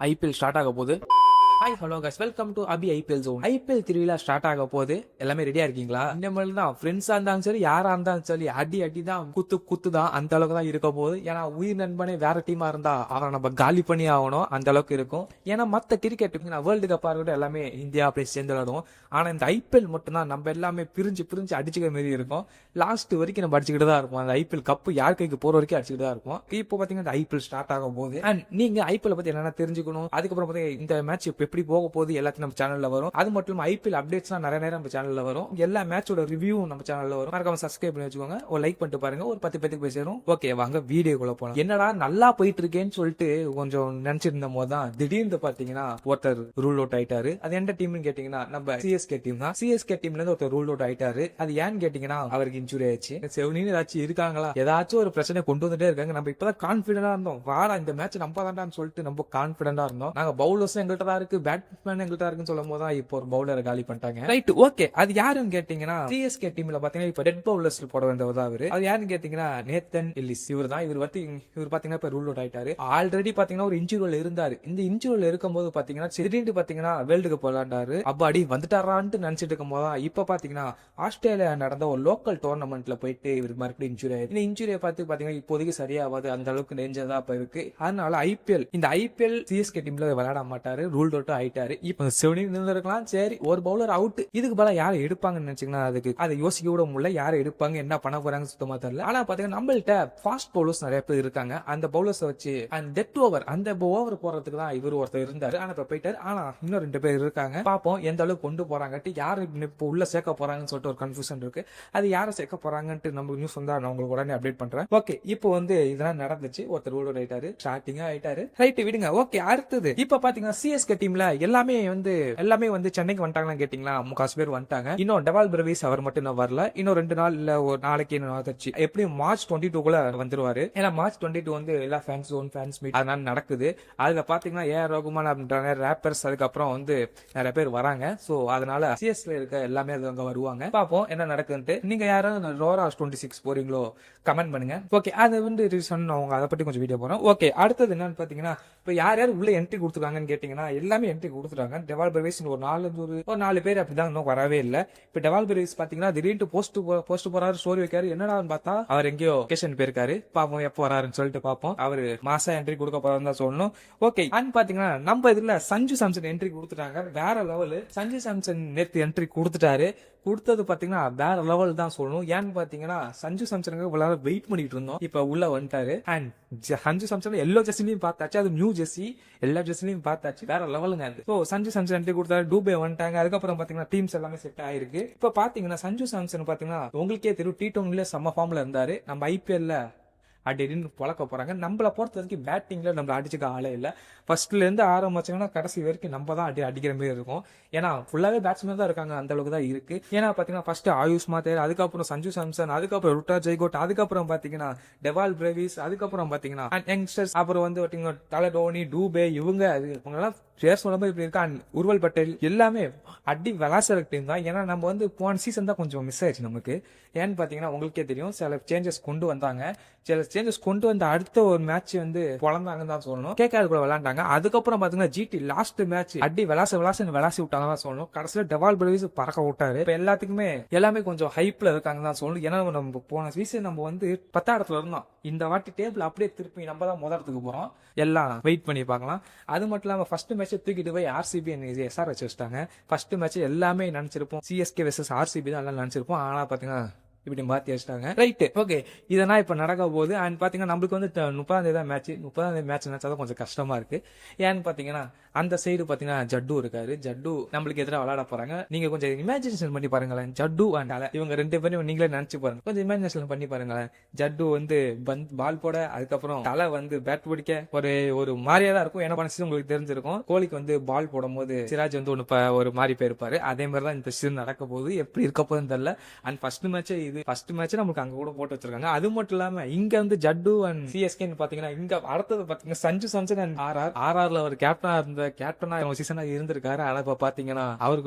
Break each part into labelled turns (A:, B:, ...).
A: IPL start ஆக போகுது. Hi hello guys, welcome to Abhi IPL zone. IPL திருவிழா start ஆக போகுது. எல்லாமே ரெடியா இருக்கீங்களா? இந்த மாதிரி தான் ஃப்ரெண்ட்ஸா இருந்தாலும் சரி, யாரா இருந்தாலும் சரி, அடி தான், குத்து தான், அந்த அளவுக்கு தான் இருக்க போகுது. ஏன்னா உயிர் நண்பனே வேற டீமா இருந்தா அவரை நம்ம காலி பண்ணி ஆகணும், அந்த அளவுக்கு இருக்கும். ஏன்னா மத்த கிரிக்கெட் வேர்ல்டு கப்பா இருக்கட்டும் எல்லாமே இந்தியா அப்படியே சேர்ந்து விளையாடுவோம். ஆனா இந்த ஐபிஎல் மட்டும் தான் நம்ம எல்லாமே பிரிஞ்சு அடிச்சுக்கிற மாதிரி இருக்கும். லாஸ்ட் வரைக்கும் நம்ம அடிச்சுக்கிட்டு தான் இருப்போம். அந்த ஐபிஎல் கப்பு யார் கைக்கு போற வரைக்கும் அடிச்சுக்கிட்டு தான் இருப்போம். இப்போ பாத்தீங்கன்னா இந்த ஐபிஎல் ஸ்டார்ட் ஆகும் போது அண்ட் நீங்க ஐபிஎல் பத்தி என்னென்ன தெரிஞ்சுக்கணும், அதுக்கப்புறம் பாத்தீங்கன்னா இந்த மேட்ச் எப்படி போக போகுது எல்லாத்தையும் நம்ம சேனல்ல வரும். அது மட்டும் ஐபிஎல் அப்டேட்ஸ் நிறைய நேரம் நம்ம சேனல்ல வரும். எல்லா மேட்சோட ரிவ்யூ நம்ம சேனல்ல வரும். மறக்காம சப்ஸ்கிரைப் பண்ணி வச்சுக்கோங்க, ஒரு லைக் பண்ணிட்டு பாருங்க. ஒரு 10 பேருக்கு போய் சேரும். ஓகே, வாங்க வீடியோக்குள்ள போலாம். என்னடா நல்லா போயிட்டு இருக்கேன்னு சொல்லிட்டு கொஞ்சம் நினைச்சிருந்த போது தான் திடீர்னு பாத்தீங்கன்னா ஒருத்தர் ரூல் அவுட் ஆயிட்டாரு. அது எந்த டீம்னு கேட்டீங்கன்னா நம்ம சிஎஸ்கே டீம் தான். சிஎஸ்கே டீம்ல இருந்து ஒருத்தர் ரூல் அவுட் ஆயிட்டாரு. அது ஏன்னு கேட்டீங்கன்னா அவருக்கு இன்ஜுரி ஆயிடுச்சு. செவனின்னு ஏதாச்சும் இருக்காங்களா, ஏதாச்சும் ஒரு பிரச்சனை கொண்டு வந்துட்டே இருக்காங்க. நம்ம இப்பதான் கான்பிடண்டா இருந்தோம், வாடா இந்த மேட்ச் நம்ம தாண்டான்னு சொல்லிட்டு நம்ம கான்பிடண்டா இருந்தோம். நாங்க பவுலர்ஸ் எங்கள்கிட்ட தான் இருக்கு, பேட்ஸ்மேன் எங்கள்கிட்ட இருக்குன்னு சொல்லும் போது இப்போ ஒரு பவுலரை காலி பண்ணிட்டாங்க. Right, okay. அது யாருன்னு கேட்டீங்கன்னா சிஎஸ்கே டீம்ல பாத்தீங்கன்னா இப்ப டெட் பவுலர்ஸ் போட வேண்டியவர் அவரு. அது யாருன்னு கேட்டீங்கன்னா நேத்தன் எல்லிஸ். இவர் தான். இவர் பாத்தீங்கன்னா இப்ப ரூல் அவுட் ஆயிட்டாரு. ஆல்ரெடி பாத்தீங்கன்னா ஒரு இன்ஜுரியில இருந்தாரு. இந்த இன்ஜுரியில இருக்கும்போது பாத்தீங்கன்னா திடீர்னு பாத்தீங்கன்னா வேர்ல்டு கப் விளையாண்டாரு. அப்பாடி வந்துட்டாரான்னு நினைச்சிட்டு இருக்கும் போது இப்ப பாத்தீங்கன்னா ஆஸ்திரேலியா நடந்த ஒரு லோக்கல் டோர்னமெண்ட்ல போயிட்டு இவருக்கு மறுபடியும் இன்ஜுரி ஆயிருக்கு. இந்த இன்ஜுரியை பார்த்து பாத்தீங்கன்னா இப்போதைக்கு சரியாவாது, அந்த அளவுக்கு டேஞ்சரா இப்ப இருக்கு. அதனால ஐபிஎல் சிஎஸ்கே டீம்ல விளையாட மாட்டாரு, ரூல் அவுட் ஆயிட்டாரு. இப்ப இருக்கலாம். சரி, ஒரு பவுலர் அவுட், இதுக்கு பதிலா யாரை எடுப்பாங்கன்னு நினைச்சீங்கன்னா அதுக்கு அதை யோசிக்க கூட முடியல. யாரை எடுப்பாங்க, என்ன பண்ண போறாங்க சுத்தமா தெரியல. ஆனா பாத்தீங்கன்னா நம்மள்ட்ட ஃபாஸ்ட் பவுலர்ஸ் நிறைய பேர் இருக்காங்க. அந்த பவுலர்ஸ் வச்சு அந்த டெட் ஓவர், அந்த ஓவர் போறதுக்கு தான் இவர் ஒருத்தர் இருந்தாரு. ஆனா இப்ப போயிட்டாரு. ஆனா இன்னும் 2 பேர் இருக்காங்க. பாப்போம் எந்த அளவுக்கு கொண்டு போறாங்க, யாரு இப்ப உள்ள சேர்க்க போறாங்கன்னு சொல்லிட்டு ஒரு கன்ஃபியூஷன் இருக்கு. அது யாரை சேர்க்க போறாங்கன்ட்டு நம்ம நியூஸ் வந்தா நான் உங்களுக்கு உடனே அப்டேட் பண்றேன். ஓகே, இப்போ இதெல்லாம் நடந்துச்சு. ஒருத்தர் ரூல் ஆயிட்டாரு, ஸ்டார்டிங்கா ஆயிட்டாரு. ரைட், விடுங்க. ஓகே, அடுத்தது இப்ப பாத்தீங்கன்னா சிஎஸ்கே டீம்ல எல்லாமே சென்னைக்கு வந்துட்டாங்கன்னு கேட்டீங்களா, முக்காசு பேர் வந்துட்டாங்க. இன்னும் டெவால் பிரவிஸ் அவர் மட்டும் வரல. இன்னும் 2 நாள் இல்ல ஒரு நாளைக்கு ஆச்சு. எப்படியும் மார்ச் 22 வந்துருவாரு. ஏன்னா மார்ச் 22 எல்லா ஃபேன்ஸ் மீட் அதனால நடக்குது. அதுல பாத்தீங்கன்னா ஏஆர் ரகுமான் அப்படின்ற ரேப்பர்ஸ் அதுக்கப்புறம் நிறைய பேர் வராங்க. சோ அதனால சிஎஸ்ல இருக்க எல்லாமே அங்க வருவாங்க. பாப்போம் என்ன நடக்குதுன்ட்டு. நீங்க யாரும் ரோரா 26 போறீங்களோ கமெண்ட் பண்ணுங்க. ஓகே, அது ரீசன் அவங்க அதை பத்தி கொஞ்சம் வீடியோ போறோம். ஓகே, அடுத்தது என்னன்னு பாத்தீங்கன்னா இப்ப யார் உள்ள என்ட்ரி கொடுத்துருக்காங்கன்னு கேட்டீங்கன்னா எல்லாமே என்ட்ரி கொடுத்துருக்காங்க. டெவால் பிரவிஸ் ஒரு 4 பேர் அப்படிதான் இன்னும் வரவே இல்ல. இப்ப டெவால் பிரவிஸ் பாத்தீங்கன்னா திடீர்னு போஸ்ட் போறாரு, ஸ்டோரி வைக்காரு. என்னடா பார்த்தா அவர் எங்கேயோ வெக்கேஷன் போயிருக்காரு. பாப்போம் எப்ப வராருன்னு சொல்லிட்டு பாப்போம். அவரு மாசா என்ட்ரி கொடுக்க போறாருன்னு தான் சொல்லணும். ஓகே, பாத்தீங்கன்னா நம்ம இதுல சஞ்சு சாம்சன் என்ட்ரி கொடுத்துட்டாங்க. வேற லெவல். சஞ்சு சாம்சன் நேற்று என்ட்ரி கொடுத்தது பாத்தீங்கன்னா வேற லெவல் தான் சொல்லணும். ஏன்னு பாத்தீங்கன்னா சஞ்சு சாம்சனுக்கு இவ்வளவு வெயிட் பண்ணிட்டு இருந்தோம். இப்ப உள்ள வந்துட்டாரு. அண்ட் சஞ்சு சாம்சன் எல்லோ ஜெர்சிலையும் பார்த்தாச்சு, அது நியூ ஜெர்சி, எல்லா ஜெர்சிலையும் பார்த்தாச்சு. வேற லெவலுங்க அது. ஸோ சஞ்சு சாம்சன் என்ட்ரி கொடுத்தாரு, டூபே வந்துட்டாங்க. அதுக்கப்புறம் பாத்தீங்கன்னா டீம்ஸ் எல்லாமே செட் ஆயிருக்கு. இப்ப பாத்தீங்கன்னா சஞ்சு சாம்சன் பாத்தீங்கன்னா உங்களுக்கே தெரியும், T20 செம்ம ஃபார்ம்ல இருந்தாரு. நம்ம ஐபிஎல்ல அப்படின்னு பழக்க போறாங்க. நம்மளை பொறுத்த வரைக்கும் பேட்டிங்ல நம்மள அடிச்சுக்க ஆளே இல்ல. ஃபர்ஸ்ட்ல இருந்து ஆரம்பிச்சாங்கன்னா கடைசி வரைக்கும் நம்ம தான் அடிக்கிற மாதிரி இருக்கும். ஏன்னா ஃபுல்லாவே பேட்ஸ்மேன் தான் இருக்காங்க, அந்த அளவுக்கு தான் இருக்கு. ஏன்னா பாத்தீங்கன்னா ஃபர்ஸ்ட் ஆயுஷ் மாத்தேர், அதுக்கப்புறம் சஞ்சு சாம்சன், அதுக்கப்புறம் ருட்டா ஜெய்கோட், அதுக்கப்புறம் பாத்தீங்கன்னா டெவால் பிரவிஸ், அதுக்கப்புறம் பாத்தீங்கன்னா யங்ஸ்டர்ஸ், அப்புறம் தலை டோனி, டூபே, இவங்க எல்லாம் பேர் சொல்லும்போது இப்படி இருக்கா. உர்வல் பட்டேல் எல்லாமே அடி விளாசுற டீம் தான். ஏன்னா நம்ம போன சீசன் தான் கொஞ்சம் மிஸ் ஆயிடுச்சு நமக்கு. ஏன்னு பாத்தீங்கன்னா உங்களுக்கே தெரியும், சில சேஞ்சஸ் கொண்டு வந்தாங்க. சில சேஞ்சஸ் கொண்டு வந்த அடுத்த ஒரு மேட்ச் பொழந்தாங்கன்னு தான் சொல்லணும். கேகேஆர் கூட விளையாண்டாங்க. அதுக்கப்புறம் பாத்தீங்கன்னா ஜிடி லாஸ்ட் மேட்ச் அடி விளாசி விட்டாங்க தான் சொல்லணும். கடைசியில டெவால் பிரவிஸ் பறக்க விட்டாரு. இப்ப எல்லாமே கொஞ்சம் ஹைப்ல இருக்காங்க தான் சொல்லணும். ஏன்னா நம்ம போன சீசன் நம்ம 10ஆம் இடத்துல இருந்தோம். இந்த வாட்டி டேபிள் அப்படியே திருப்பி நம்ம தான் முதலத்துக்கு போறோம். எல்லாம் வெயிட் பண்ணி பார்க்கலாம். அது மட்டும் இல்லாம ஃபர்ஸ்ட் மேட்ச் தூக்கிட்டு போய் ஆர்சிபி SRH வச்சிட்டாங்க. ஃபர்ஸ்ட் மேட்ச் எல்லாமே நினைச்சிருப்போம் சிஎஸ்கே வெர்சஸ் ஆர்சிபி தான் எல்லாம் நினைச்சிருப்போம். ஆனா பாத்தீங்கன்னா இப்படி மாத்தி வச்சிட்டாங்க. ரைட், ஓகே, இதெல்லாம் இப்ப நடக்க போகுது. அண்ட் பாத்தீங்கன்னா நம்மளுக்கு 30ஆம் தேதி தான் மேட்ச். 30ஆம் தேதி மேட்ச் நினைச்சாதான் கொஞ்சம் கஷ்டமா இருக்கு. ஏன்னு பாத்தீங்கன்னா அந்த சைடு பாத்தீங்கன்னா ஜட்டு இருக்காரு. ஜட்டு நம்மளுக்கு எதிராக விளையாட போறாங்க. நீங்க கொஞ்சம் இமேஜினேஷன் பண்ணி பாருங்களேன். ஜட்டு அண்ட் அல இவங்க 2 பேரும் நீங்களே நினைச்சு பாருங்க. கொஞ்சம் இமேஜினேஷன் பண்ணி பாருங்களேன். ஜட்டு பால் போட, அதுக்கப்புறம் தலை பேட் பிடிக்க ஒரு மாதிரியா தான் இருக்கும். என்ன பண்ணி உங்களுக்கு தெரிஞ்சிருக்கும். கோலிக்கு பால் போடும் போது சிராஜ் ஒரு மாதிரி போயிருப்பாரு. அதே மாதிரிதான் இந்த சீசன் நடக்க போகுது. எப்படி இருக்க போகுதுன்னு தெரியல. அண்ட் ஃபர்ஸ்ட் மேட்ச் நமக்கு அங்க கூட போட்டு வச்சிருக்காங்க. அது மட்டும் இல்லாம இங்க ஜட்டு அண்ட் சிஎஸ்கே பாத்தீங்கன்னா இங்க அடுத்தது பாத்தீங்கன்னா சஞ்சு சாம்சன் அண்ட் ஆர்ஆர்ல ஒரு கேப்டனா சீசனா இருந்திருக்காரு. ஆனா இப்ப பாத்தீங்கன்னா அவர்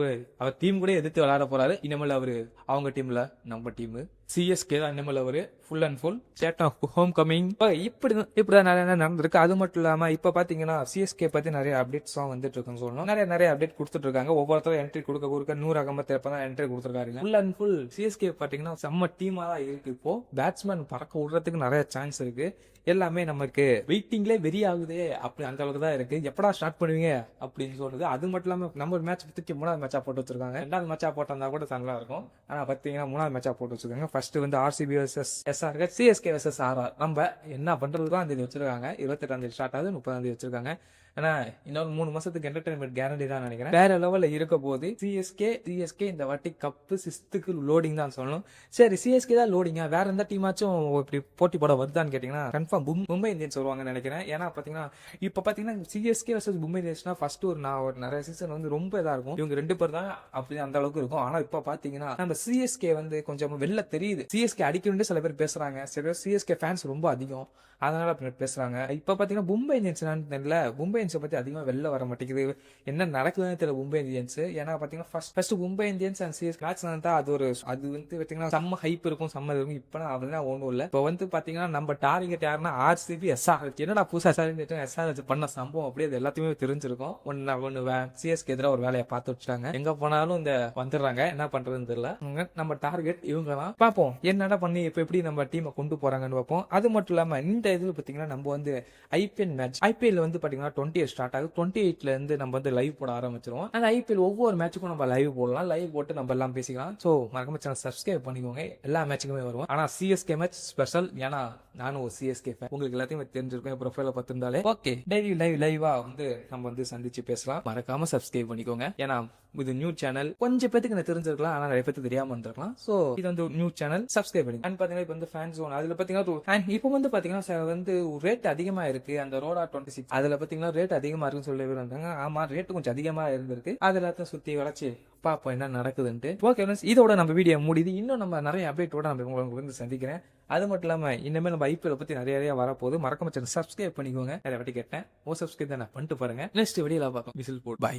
A: டீம் கூட எதிர்த்து விளையாட போறாரு. இனிமேல் அவரு அவங்க டீம்ல நம்ம டீம் சிஎஸ்கே தான் இனிமேல் அவரு full and full sad of home coming இப்படிதான் நிறைய நடந்திருக்கு. அது மட்டும் இல்லாம இப்ப பாத்தீங்கன்னா சிஎஸ்கே பத்தி நிறைய அப்டேட்ஸ் வந்துட்டு இருக்குன்னு சொல்லணும். நிறைய அப்டேட் கொடுத்துட்டு இருக்காங்க. ஒவ்வொருத்தரும் என்ட்ரி கொடுக்க 100 அகமத் தான் என்ட்ரி கொடுத்துருக்காங்க. ஃபுல் அண்ட் ஃபுல் சிஎஸ்கே பாத்தீங்கன்னா செம்ம டீமா தான் இருக்கு. இப்போ பேட்ஸ்மேன் பறக்க விடுறதுக்கு நிறைய சான்ஸ் இருக்கு. எல்லாமே நமக்கு வெயிட்டிங்லேயே வெறி ஆகுது. அப்படி அந்த அளவுக்கு தான் இருக்கு. எப்படா ஸ்டார்ட் பண்ணுவீங்க அப்படின்னு சொல்றது. அது மட்டும் இல்லாம நம்ம ஒரு மேட்ச் பத்தி 3வது மேட்சா போட்டு வச்சிருக்காங்க. 2வது மேட்சா போட்டா கூட நல்லா இருக்கும். ஆனா பாத்தீங்கன்னா 3வது மேட்சா போட்டு வச்சிருக்காங்க. ஃபர்ஸ்ட் வந்து RCB versus SRH, CSK versus RR. நம்ம என்ன பண்றதுதான் அந்த வச்சிருக்காங்க. 28ஆம் ஸ்டார்ட் ஆகுது, 30ஆம் வச்சிருக்காங்க. ஆனா இன்னொரு 3 மாசத்துக்கு என்டர்டைன்மெண்ட் கேரண்டி தான் நினைக்கிறேன். வேற லெவல்ல இருக்க போது சிஎஸ்கே இந்த வாட்டி கப்பு 6th லோடிங் தான் சொல்லணும். சரி, சிஎஸ்கே தான் லோடிங்கா, வேற எந்த டீமாச்சும் இப்படி போட்டி போட வருதான்னு கேட்டீங்கன்னா கன்ஃபார்ம் மும்பை இந்தியன்ஸ் வருவாங்கன்னு நினைக்கிறேன். ஏன்னா பாத்தீங்கன்னா இப்ப பாத்தீங்கன்னா சிஎஸ்கே வர்சஸ் மும்பை இந்தியன்ஸ்னா ஃபர்ஸ்ட் ஒரு நிறைய சீசன் வந்து ரொம்ப இதா இருக்கும். இவங்க 2 பேர் தான் அப்படி அந்த அளவுக்கு இருக்கும். ஆனா இப்ப பாத்தீங்கன்னா நம்ம சிஎஸ்கே வந்து கொஞ்சம் வெளில தெரியுது. சிஎஸ்கே அடிக்கணும்னு சில பேர் பேசுறாங்க. சில சிஎஸ்கே ஃபேன்ஸ் ரொம்ப அதிகம், அதனால பேசுறாங்க. இப்ப பாத்தீங்கன்னா மும்பை இந்தியன்ஸ் தெரியல, மும்பை இந்தியன்ஸ் பத்தி அதிகமா வெளில வர மாட்டேங்குது. என்ன நடக்குதுன்னு தெரியல மும்பை இந்தியன்ஸ். ஏன்னா பாத்தீங்கன்னா first Mumbai Indians and CSK match நடந்தா அது வந்து பாத்தீங்கன்னா செம்ம ஹைப் இருக்கும், செம்ம இருக்கும். இப்ப அதெல்லாம் ஒண்ணும் இல்ல. இப்ப வந்து பாத்தீங்கன்னா நம்ம டார்கெட் யாருன்னா ஆர்சிபி, எஸ்ஆர்ஹெச். என்னடா புதுசா எஸ்ஆர்ஹெச் பண்ண சம்பவம் அப்படியே அது எல்லாத்தையுமே தெரிஞ்சிருக்கும். ஒன்னு சிஎஸ்கே எதிராக ஒரு வேலையை பார்த்து வச்சுட்டாங்க. எங்க போனாலும் இந்த வந்துடுறாங்க. என்ன பண்றதுன்னு தெரியல. நம்ம டார்கெட் இவங்க தான். பார்ப்போம் என்னடா பண்ணி இப்ப எப்படி நம்ம டீமை கொண்டு போறாங்கன்னு பார்ப்போம். அது மட்டும் இல்லாம இந்த இதுல பாத்தீங்கன்னா நம்ம வந்து ஐபிஎல் வந்து பாத்தீங்கன்னா 28 ஸ்டார்ட் ஆகுது. 28ல இருந்து நம்ம வந்து லைவ் போட ஆரம்பிச்சிருவோம். அந்த ஐபிஎல் ஒவ்வொரு மேட்சுக்கும் நம்ம லைவ் போடலாம். லைவ் போட்டு நம்ம எல்லாம் பேசிக்கலாம். சோ மறக்காம சேனல் சப்ஸ்கிரைப் பண்ணிக்கோங்க. எல்லா மேட்சுக்குமே வருவோம். ஆனா சிஎஸ்கே மேட்ச் ஸ்பெஷல். ஏன்னா நானும் ஒரு சிஎஸ்கே ஃபேன். உங்களுக்கு எல்லாத்தையும் தெரிஞ்சிருக்கும் என் ப்ரொஃபைல பார்த்திருந்தாலே. ஓகே, டெய்லி லைவா வந்து நம்ம வந்து சந்திச்சு பேசலாம். மறக்காம சப்ஸ்கிரைப் பண்ணிக்கோங்க. ஏன்னா இது நியூ சேனல். கொஞ்சம் பேருக்கு எனக்கு தெரிஞ்சிருக்கலாம், ஆனா நிறைய பேருக்கு தெரியாம இருந்திருக்கலாம். சோ இது வந்து நியூ சேனல், சப்ஸ்கிரைப் பண்ணி. அண்ட் பாத்தீங்கன்னா இப்ப வந்து ஃபேன் ஜோன் அதுல பாத்தீங்கன்னா இப்போ வந்து பாத்தீங்கன்னா வந்து ரேட் அதிகமா இருக்கு. அந்த ரோடா 26 அதுல பாத்தீங்கன்னா ரேட் அதிகமா இருக்குன்னு சொல்லி வந்தாங்க. ஆமா, ரேட் கொஞ்சம் அதிகமா இருந்திருக்கு. அது எல்லாத்தையும் சுத்தி வளைச்சு பாப்போம் என்ன நடக்குதுன்ட்டு. ஓகே ஃப்ரெண்ட்ஸ், இதோட நம்ம வீடியோ முடியுது. இன்னும் நம்ம நிறைய அப்டேட்டோட நம்ம உங்களுக்கு வந்து சந்திக்கிறேன். அது மட்டும் இல்லாம இனிமேல் நம்ம ஐபிஎல் பத்தி நிறைய வரப்போகுது. மறக்காம சேனல் சப்ஸ்கிரைப் பண்ணிக்கோங்க. நிறைய வாட்டி கேட்டேன், சப்ஸ்கிரைப் தான் பண்ணிட்டு பாருங்க. நெக்ஸ்ட் வீடியோல பார்க்கலாம். Whistle boat. பை.